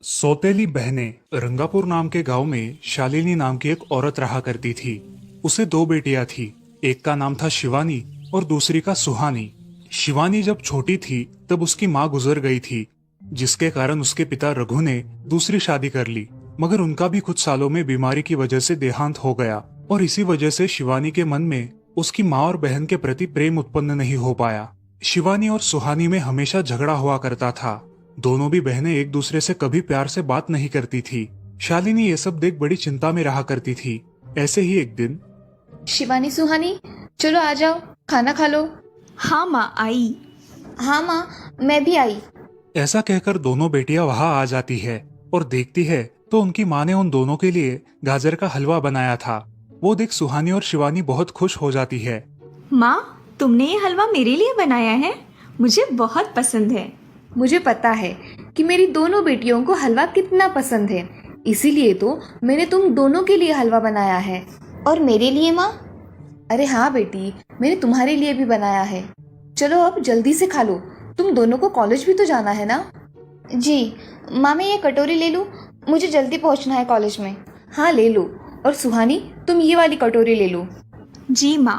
सौतेली बहनें रंगापुर नाम के गांव में शालिनी नाम की एक औरत रहा करती थी। उसे दो बेटियां थी। एक का नाम था शिवानी और दूसरी का सुहानी। शिवानी जब छोटी थी तब उसकी माँ गुजर गई थी, जिसके कारण उसके पिता रघु ने दूसरी शादी कर ली। मगर उनका भी कुछ सालों में बीमारी की वजह से देहांत हो गया और इसी वजह से शिवानी के मन में उसकी माँ और बहन के प्रति प्रेम उत्पन्न नहीं हो पाया। शिवानी और सुहानी में हमेशा झगड़ा हुआ करता था। दोनों भी बहनें एक दूसरे से कभी प्यार से बात नहीं करती थी। शालिनी ये सब देख बड़ी चिंता में रहा करती थी। ऐसे ही एक दिन, शिवानी सुहानी, चलो आ जाओ, खाना खा लो। हाँ माँ आई। हाँ माँ, मैं भी आई। ऐसा कहकर दोनों बेटियां वहां आ जाती है और देखती है तो उनकी माँ ने उन दोनों के लिए गाजर का हलवा बनाया था। वो देख सुहानी और शिवानी बहुत खुश हो जाती है। माँ, तुमने ये हलवा मेरे लिए बनाया है? मुझे बहुत पसंद है। मुझे पता है कि मेरी दोनों बेटियों को हलवा कितना पसंद है, इसीलिए तो मैंने तुम दोनों के लिए हलवा बनाया है। और मेरे लिए माँ? अरे हाँ बेटी, मैंने तुम्हारे लिए भी बनाया है। चलो अब जल्दी से खा लो, तुम दोनों को कॉलेज भी तो जाना है ना। जी माँ, मैं ये कटोरी ले लूँ? मुझे जल्दी पहुँचना है कॉलेज में। हाँ ले लो। और सुहानी, तुम ये वाली कटोरी ले लो। जी माँ।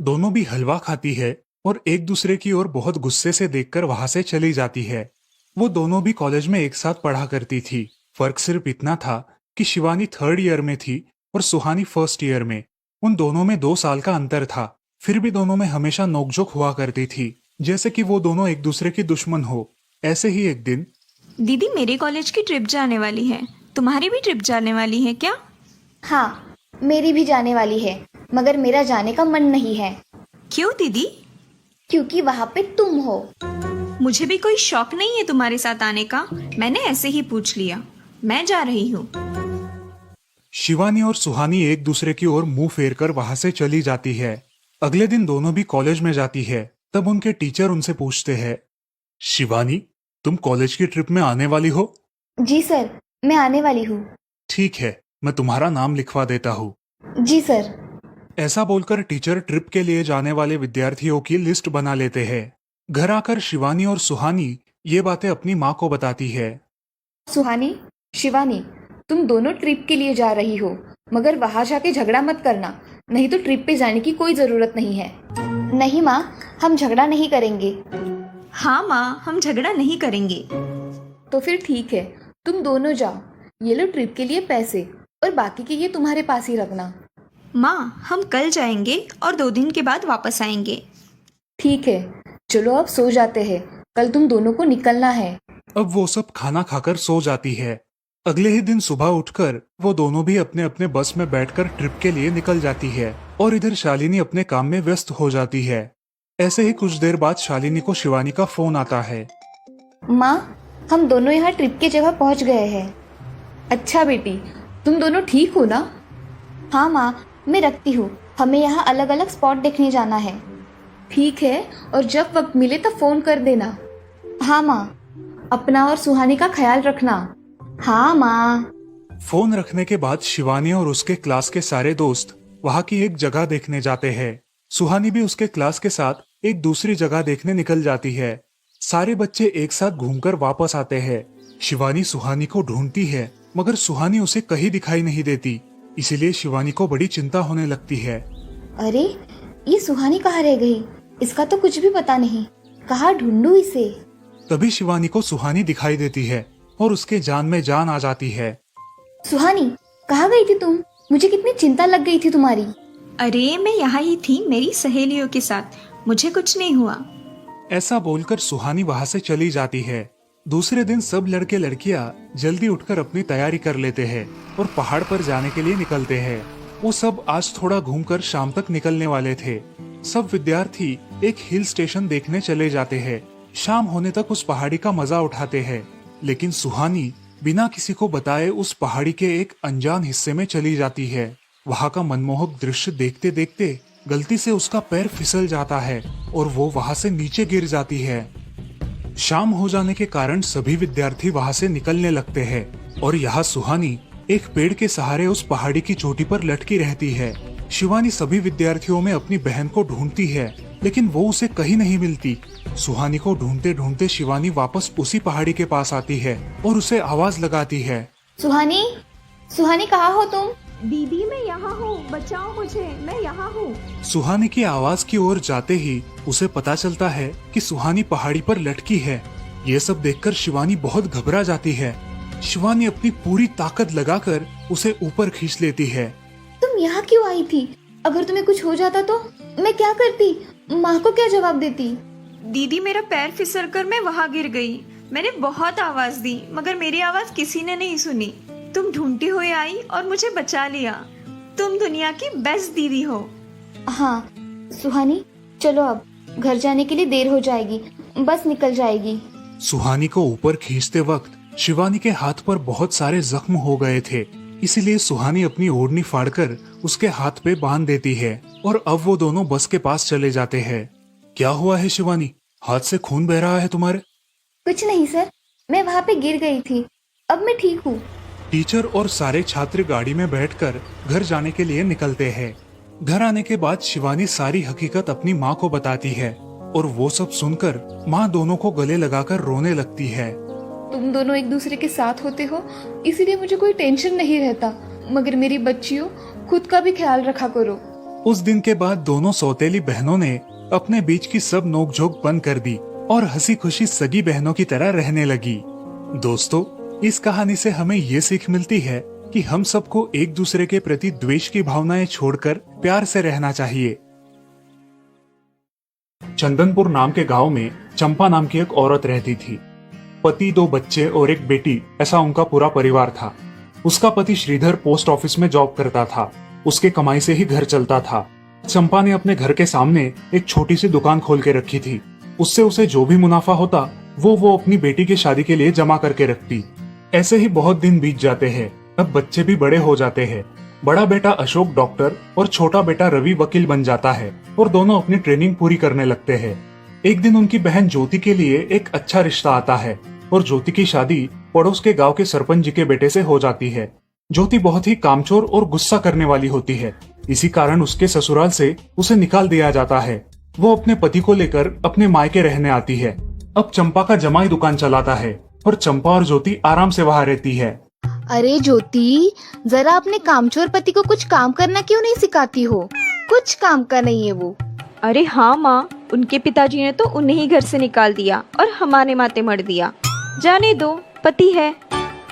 दोनों भी हलवा खाती है और एक दूसरे की ओर बहुत गुस्से से देखकर वहां से चली जाती है। वो दोनों भी कॉलेज में एक साथ पढ़ा करती थी। फर्क सिर्फ इतना था कि शिवानी 3rd ईयर में थी और सुहानी 1st ईयर में। उन दोनों में 2 साल का अंतर था। फिर भी दोनों में हमेशा नोकझोंक हुआ करती थी, जैसे कि वो दोनों एक दूसरे की दुश्मन हो। ऐसे ही एक दिन, दीदी, मेरे कॉलेज की ट्रिप जाने वाली है। तुम्हारी भी ट्रिप जाने वाली है क्या? हाँ, मेरी भी जाने वाली है, मगर मेरा जाने का मन नहीं है। क्यों दीदी? क्योंकि वहाँ पे तुम हो। मुझे भी कोई शौक नहीं है तुम्हारे साथ आने का। मैंने ऐसे ही पूछ लिया। मैं जा रही हूँ। शिवानी और सुहानी एक दूसरे की ओर मुंह फेर कर वहां से चली जाती है। अगले दिन दोनों भी कॉलेज में जाती है। तब उनके टीचर उनसे पूछते हैं, शिवानी, तुम कॉलेज की ट्रिप में आने वाली हो? जी सर, मैं आने वाली हूँ। ठीक है, मैं तुम्हारा नाम लिखवा देता हूँ। जी सर। ऐसा बोलकर टीचर ट्रिप के लिए जाने वाले विद्यार्थियों की लिस्ट बना लेते हैं। घर आकर शिवानी और सुहानी ये बातें अपनी माँ को बताती है। सुहानी, शिवानी, तुम दोनों ट्रिप के लिए जा रही हो, मगर वहां जाके झगड़ा मत करना, नहीं तो ट्रिप पे जाने की कोई जरूरत नहीं है। नहीं माँ, हम झगड़ा नहीं करेंगे। हाँ माँ, हम झगड़ा नहीं करेंगे। तो फिर ठीक है, तुम दोनों जाओ। ये लो ट्रिप के लिए पैसे, और बाकी के ये तुम्हारे पास ही रखना। माँ, हम कल जाएंगे और 2 दिन के बाद वापस आएंगे। ठीक है, चलो अब सो जाते हैं, कल तुम दोनों को निकलना है। अब वो सब खाना खाकर सो जाती है। अगले ही दिन सुबह उठकर वो दोनों भी अपने अपने बस में बैठकर ट्रिप के लिए निकल जाती है और इधर शालिनी अपने काम में व्यस्त हो जाती है। ऐसे ही कुछ देर बाद शालिनी को शिवानी का फोन आता है। माँ, हम दोनों यहाँ ट्रिप की जगह पहुँच गए हैं। अच्छा बेटी, तुम दोनों ठीक हो ना? हाँ माँ, मैं रखती हूँ, हमें यहाँ अलग अलग स्पॉट देखने जाना है। ठीक है, और जब वक्त मिले तो फोन कर देना। हाँ माँ, अपना और सुहानी का ख्याल रखना। हाँ माँ। फोन रखने के बाद शिवानी और उसके क्लास के सारे दोस्त वहाँ की एक जगह देखने जाते हैं। सुहानी भी उसके क्लास के साथ एक दूसरी जगह देखने निकल जाती है। सारे बच्चे एक साथ घूमकर वापस आते हैं। शिवानी सुहानी को ढूंढती है, मगर सुहानी उसे कहीं दिखाई नहीं देती। इसीलिए शिवानी को बड़ी चिंता होने लगती है। अरे, ये सुहानी कहाँ रह गई? इसका तो कुछ भी पता नहीं, कहाँ ढूंढूं इसे? तभी शिवानी को सुहानी दिखाई देती है और उसके जान में जान आ जाती है। सुहानी, कहाँ गई थी तुम? मुझे कितनी चिंता लग गई थी तुम्हारी। अरे, मैं यहाँ ही थी मेरी सहेलियों के साथ। मुझे कुछ नहीं हुआ। ऐसा बोलकर सुहानी वहाँ से चली जाती है। दूसरे दिन सब लड़के लड़कियाँ जल्दी उठकर अपनी तैयारी कर लेते हैं और पहाड़ पर जाने के लिए निकलते हैं। वो सब आज थोड़ा घूमकर शाम तक निकलने वाले थे। सब विद्यार्थी एक हिल स्टेशन देखने चले जाते हैं। शाम होने तक उस पहाड़ी का मजा उठाते हैं, लेकिन सुहानी बिना किसी को बताए उस पहाड़ी के एक अनजान हिस्से में चली जाती है। वहाँ का मनमोहक दृश्य देखते देखते गलती से उसका पैर फिसल जाता है और वो वहाँ से नीचे गिर जाती है। शाम हो जाने के कारण सभी विद्यार्थी वहाँ से निकलने लगते हैं और यहाँ सुहानी एक पेड़ के सहारे उस पहाड़ी की चोटी पर लटकी रहती है। शिवानी सभी विद्यार्थियों में अपनी बहन को ढूंढती है, लेकिन वो उसे कहीं नहीं मिलती। सुहानी को ढूंढते ढूंढते शिवानी वापस उसी पहाड़ी के पास आती है और उसे आवाज लगाती है। सुहानी, सुहानी कहाँ हो तुम? दीदी मैं यहाँ हूँ, बचाओ मुझे, मैं यहाँ हूँ। सुहानी की आवाज की ओर जाते ही उसे पता चलता है कि सुहानी पहाड़ी पर लटकी है। ये सब देखकर शिवानी बहुत घबरा जाती है। शिवानी अपनी पूरी ताकत लगाकर उसे ऊपर खींच लेती है। तुम यहाँ क्यों आई थी? अगर तुम्हें कुछ हो जाता तो मैं क्या करती? माँ को क्या जवाब देती? दीदी मेरा पैर फिसल कर मैं वहाँ गिर गई। मैंने बहुत आवाज दी मगर मेरी आवाज किसी ने नहीं सुनी। तुम ढूंढती हुई आई और मुझे बचा लिया। तुम दुनिया की बेस्ट दीदी हो। हाँ सुहानी, चलो अब घर जाने के लिए देर हो जाएगी, बस निकल जाएगी। सुहानी को ऊपर खींचते वक्त शिवानी के हाथ पर बहुत सारे जख्म हो गए थे, इसीलिए सुहानी अपनी ओढ़नी फाड़कर उसके हाथ पे बांध देती है और अब वो दोनों बस के पास चले जाते हैं। क्या हुआ है शिवानी, हाथ से खून बह रहा है तुम्हारे? कुछ नहीं सर, मैं वहाँ पे गिर गई थी, अब मैं ठीक हूँ। टीचर और सारे छात्र गाड़ी में बैठकर घर जाने के लिए निकलते हैं। घर आने के बाद शिवानी सारी हकीकत अपनी माँ को बताती है और वो सब सुनकर माँ दोनों को गले लगाकर रोने लगती है। तुम दोनों एक दूसरे के साथ होते हो, इसीलिए मुझे कोई टेंशन नहीं रहता, मगर मेरी बच्चियों, खुद का भी ख्याल रखा करो। उस दिन के बाद दोनों सौतेली बहनों ने अपने बीच की सब नोकझोंक बंद कर दी और हंसी खुशी सगी बहनों की तरह रहने लगी। दोस्तों, इस कहानी से हमें ये सीख मिलती है कि हम सबको एक दूसरे के प्रति द्वेष की भावनाएं छोड़कर प्यार से रहना चाहिए। चंदनपुर नाम के गांव में चंपा नाम की एक औरत रहती थी। पति, 2 बच्चे और एक बेटी, ऐसा उनका पूरा परिवार था। उसका पति श्रीधर पोस्ट ऑफिस में जॉब करता था। उसके कमाई से ही घर चलता था। चंपा ने अपने घर के सामने एक छोटी सी दुकान खोल के रखी थी। उससे उसे जो भी मुनाफा होता वो अपनी बेटी की शादी के लिए जमा करके रखती। ऐसे ही बहुत दिन बीत जाते हैं। अब बच्चे भी बड़े हो जाते हैं। बड़ा बेटा अशोक डॉक्टर और छोटा बेटा रवि वकील बन जाता है और दोनों अपनी ट्रेनिंग पूरी करने लगते हैं। एक दिन उनकी बहन ज्योति के लिए एक अच्छा रिश्ता आता है और ज्योति की शादी पड़ोस के गांव के सरपंच जी के बेटे से हो जाती है। ज्योति बहुत ही कामचोर और गुस्सा करने वाली होती है। इसी कारण उसके ससुराल से उसे निकाल दिया जाता है। वो अपने पति को लेकर अपने मायके रहने आती है। अब चंपा का जमाई दुकान चलाता है और चंपा और ज्योति आराम से वहाँ रहती है। अरे ज्योति, जरा अपने कामचोर पति को कुछ काम करना क्यों नहीं सिखाती हो? कुछ काम का नहीं है वो। अरे हाँ माँ, उनके पिताजी ने तो उन्हें ही घर से निकाल दिया और हमारे माथे मर दिया। जाने दो, पति है।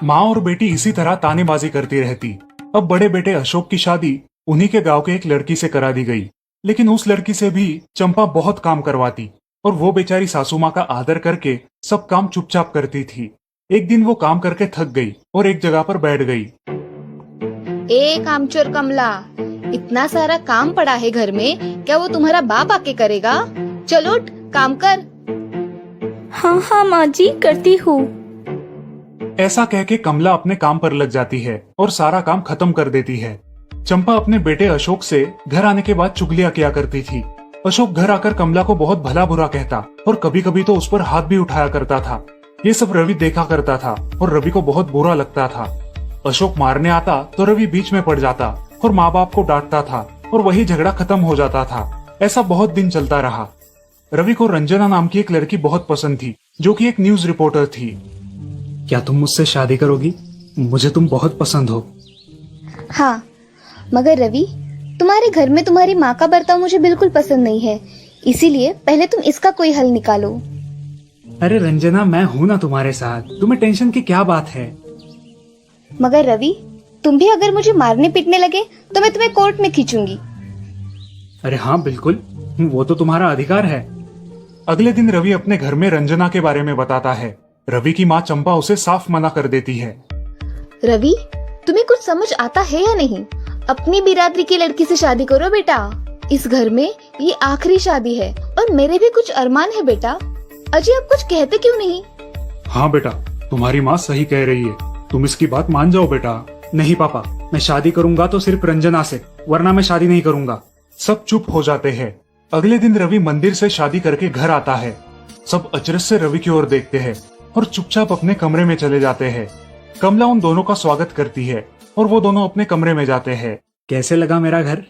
माँ और बेटी इसी तरह तानेबाजी करती रहती। अब बड़े बेटे अशोक की शादी उन्हीं के गांव के एक लड़की से करा दी गई, लेकिन उस लड़की से भी चंपा बहुत काम करवाती और वो बेचारी सासू माँ का आदर करके सब काम चुपचाप करती थी। एक दिन वो काम करके थक गई और एक जगह पर बैठ गई। ए कामचोर कमला, इतना सारा काम पड़ा है घर में, क्या वो तुम्हारा बाप आके करेगा? चलो उठ, काम कर। हाँ हाँ माँ जी, करती हूँ। ऐसा कह के कमला अपने काम पर लग जाती है और सारा काम खत्म कर देती है। चंपा अपने बेटे अशोक से घर आने के बाद चुगलियां किया करती थी। अशोक घर आकर कमला को बहुत भला बुरा कहता और कभी कभी तो उस पर हाथ भी उठाया करता था। ये सब रवि देखा करता था और रवि को बहुत बुरा लगता था। अशोक मारने आता तो रवि बीच में पड़ जाता और माँ बाप को डांटता था और वही झगड़ा खत्म हो जाता था। ऐसा बहुत दिन चलता रहा। रवि को रंजना नाम की एक लड़की बहुत पसंद थी, जो कि एक न्यूज रिपोर्टर थी। क्या तुम मुझसे शादी करोगी? मुझे तुम बहुत पसंद हो। हाँ, मगर रवि, तुम्हारे घर में तुम्हारी माँ का बर्ताव मुझे बिल्कुल पसंद नहीं है, इसीलिए पहले तुम इसका कोई हल निकालो। अरे रंजना, मैं हूँ ना तुम्हारे साथ, तुम्हें टेंशन की क्या बात है? मगर रवि, तुम भी अगर मुझे मारने पीटने लगे तो मैं तुम्हें कोर्ट में खींचूंगी। अरे हाँ बिल्कुल, वो तो तुम्हारा अधिकार है। अगले दिन रवि अपने घर में रंजना के बारे में बताता है। रवि की माँ चंपा उसे साफ मना कर देती है। रवि, तुम्हें कुछ समझ आता है या नहीं? अपनी बिरादरी की लड़की से शादी करो बेटा। इस घर में ये आखिरी शादी है और मेरे भी कुछ अरमान है बेटा। अजय, आप कुछ कहते क्यों नहीं? हाँ बेटा, तुम्हारी माँ सही कह रही है, तुम इसकी बात मान जाओ बेटा। नहीं पापा, मैं शादी करूंगा तो सिर्फ रंजना से, वरना मैं शादी नहीं करूंगा। सब चुप हो जाते हैं। अगले दिन रवि मंदिर से शादी करके घर आता है। सब अचरज से रवि की ओर देखते हैं और चुपचाप अपने कमरे में चले जाते हैं। कमला उन दोनों का स्वागत करती है और वो दोनों अपने कमरे में जाते हैं। कैसे लगा मेरा घर?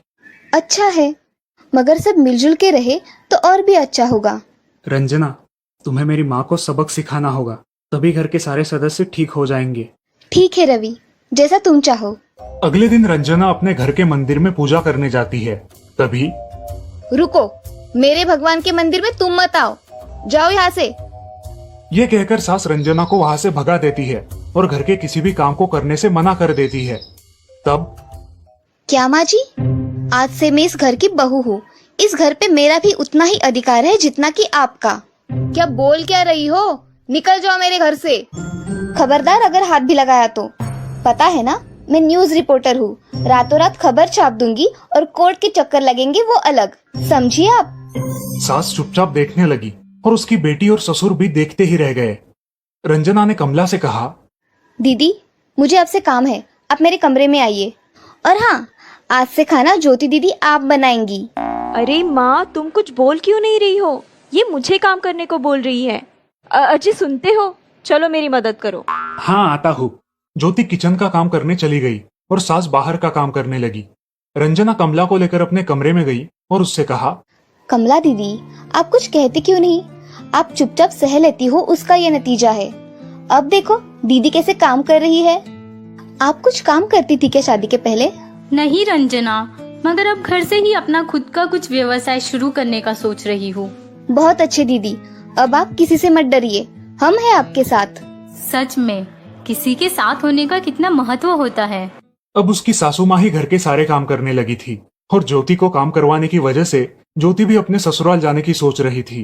अच्छा है, मगर सब मिलजुल के रहे तो और भी अच्छा होगा। रंजना, तुम्हें मेरी माँ को सबक सिखाना होगा, तभी घर के सारे सदस्य ठीक हो जाएंगे। ठीक है रवि, जैसा तुम चाहो। अगले दिन रंजना अपने घर के मंदिर में पूजा करने जाती है। तभी रुको, मेरे भगवान के मंदिर में तुम मत आओ, जाओ यहाँ से। ये कहकर सास रंजना को वहाँ से भगा देती है और घर के किसी भी काम को करने से मना कर देती है। तब क्या माँ जी, आज से मैं इस घर की बहू हूँ। इस घर पे मेरा भी उतना ही अधिकार है जितना कि आपका। क्या बोल क्या रही हो? निकल जाओ मेरे घर से। खबरदार अगर हाथ भी लगाया तो। पता है ना, मैं न्यूज रिपोर्टर हूँ। रातों रात खबर छाप दूंगी और कोर्ट के चक्कर लगेंगे वो अलग, समझिए आप। सास चुपचाप देखने लगी और उसकी बेटी और ससुर भी देखते ही रह गए। रंजना ने कमला से कहा, दीदी, मुझे आपसे काम है, आप मेरे कमरे में आइए। और हाँ, आज से खाना ज्योति दीदी आप बनाएंगी। अरे माँ, तुम कुछ बोल क्यों नहीं रही हो? ये मुझे काम करने को बोल रही है। अजी सुनते हो? चलो मेरी मदद करो। हाँ आता हूँ। ज्योति किचन का काम करने चली गई और सास बाहर का काम करने लगी। रंजना कमला को लेकर अपने कमरे में गई और उससे कहा, कमला दीदी, आप कुछ कहते क्यों नहीं? आप चुपचाप सह लेती हो, उसका ये नतीजा है। अब देखो दीदी कैसे काम कर रही है। आप कुछ काम करती थी क्या शादी के पहले? नहीं रंजना, मगर अब घर से ही अपना खुद का कुछ व्यवसाय शुरू करने का सोच रही हूँ। बहुत अच्छे दीदी, अब आप किसी से मत डरिए, हम हैं आपके साथ। सच में किसी के साथ होने का कितना महत्व होता है। अब उसकी सासू माँ ही घर के सारे काम करने लगी थी और ज्योति को काम करवाने की वजह से ज्योति भी अपने ससुराल जाने की सोच रही थी।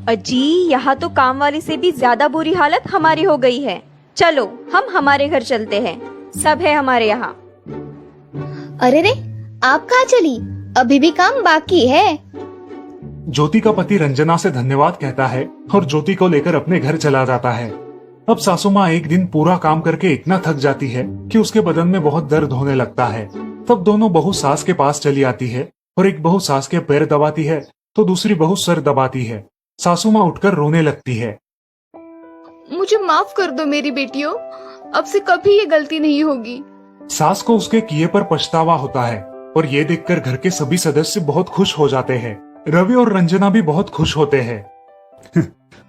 अजी, यहाँ तो काम वाली से भी ज्यादा बुरी हालत हमारी हो गई है। चलो हम हमारे घर चलते हैं, सब है हमारे यहाँ। अरे रे, आप कहाँ चली? अभी भी काम बाकी है। ज्योति का पति रंजना से धन्यवाद कहता है और ज्योति को लेकर अपने घर चला जाता है। अब सासू माँ एक दिन पूरा काम करके इतना थक जाती है कि उसके बदन में बहुत दर्द होने लगता है। तब दोनों बहू सास के पास चली आती है और एक बहू सास के पैर दबाती है तो दूसरी बहू सर दबाती है। सासू माँ उठकर रोने लगती है। मुझे माफ कर दो मेरी बेटियों, अब से कभी ये गलती नहीं होगी। सास को उसके किए पर पछतावा होता है और ये देखकर घर के सभी सदस्य बहुत खुश हो जाते हैं। रवि और रंजना भी बहुत खुश होते हैं।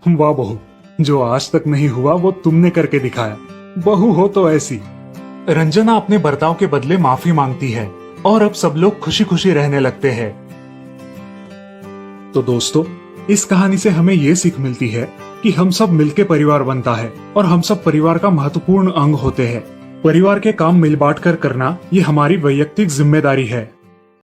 वाह बहू, जो आज तक नहीं हुआ वो तुमने करके दिखाया। बहू हो तो ऐसी। रंजना अपने बर्ताव के बदले माफी मांगती है और अब सब लोग खुशी खुशी रहने लगते हैं। तो दोस्तों, इस कहानी से हमें ये सीख मिलती है कि हम सब मिलके परिवार बनता है और हम सब परिवार का महत्वपूर्ण अंग होते हैं। परिवार के काम मिल बांट कर करना ये हमारी वैयक्तिक जिम्मेदारी है।